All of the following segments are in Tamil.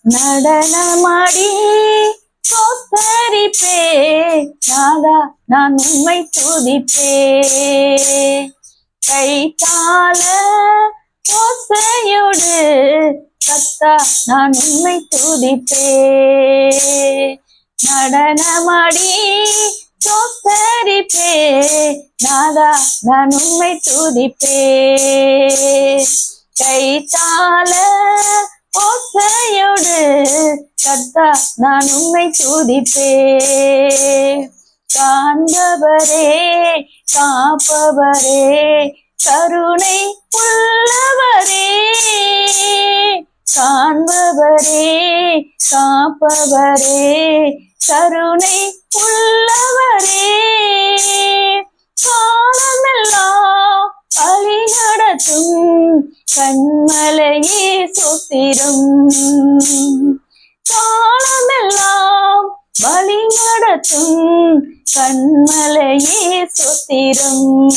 நடனமாடி கோத்தரிப்பே நாதா நான் உம்மை துதிப்பே. கைத்தாள ஓசையோடு கத்தா நான் உம்மை துதிப்பே. நடனமாடி கோத்தரிப்பே நாதா நான் உம்மை துதிப்பே. கைத்தாள ஓசையோடு கர்த்தா நான் உம்மை துதிப்பே. காண்பவரே காப்பவரே கருணை உள்ளவரே. காண்பவரே காப்பவரே கருணை உள்ளவரே. காலமெல்லாம் வழி நடத்தும் கண்மலையே சுத்திரம். காலமெல்லாம் வழி நடத்தும் கண்மலையே சுத்திரம்.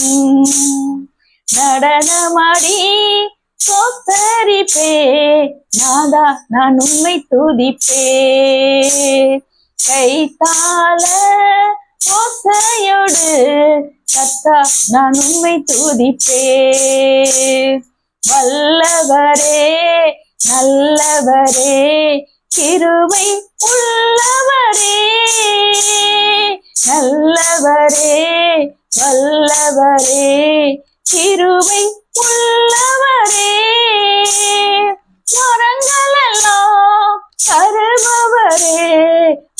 நடனமாடி கோத்தரிப்பே நாதா நான் உம்மை துதிப்பே. கைத்தாள ஓசையோடு கர்த்தா நான் உம்மை துதிப்பே. வல்லவரே நல்லவரே கிருபை உள்ளவரே. நல்லவரே வல்லவரே கிருபை உள்ளவரே. மரங்களெல்லாம் தருபவரே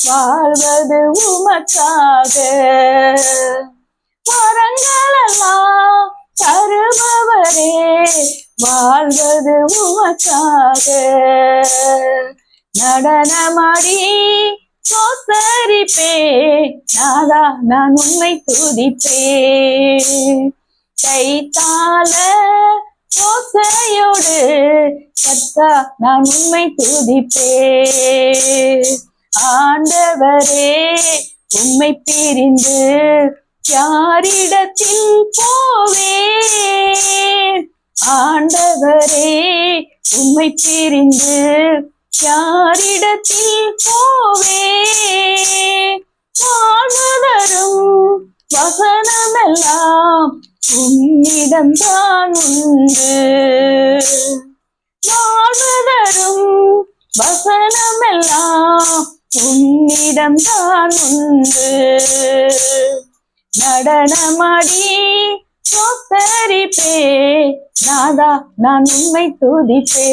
வாழ்வது உமக்காக. மரங்களெல்லாம் தருபவரே வாழ்வது உமக்காக. நடனமாடி கோத்தரிப்பே நாதா நான் உம்மை துதிப்பே. கைத்தாள ஓசையோடு கர்த்தா நான் உம்மை துதிப்பே. ஆண்டவரே உம்மை பிரிந்து யாரிடத்தில் போவேன். ஆண்டவரே உம்மை பிரிந்து யாரிடத்தில் போவேன். வாழ்வதரும் வசனமெல்லாம் உம்மிடம்தான் உண்டு. வாழ்வதரும் வசனமெல்லாம் உம்மிடம்தான் உண்டு. நடனமாடி கோத்தரிப்பே நாதா நான் உம்மை துதிப்பே.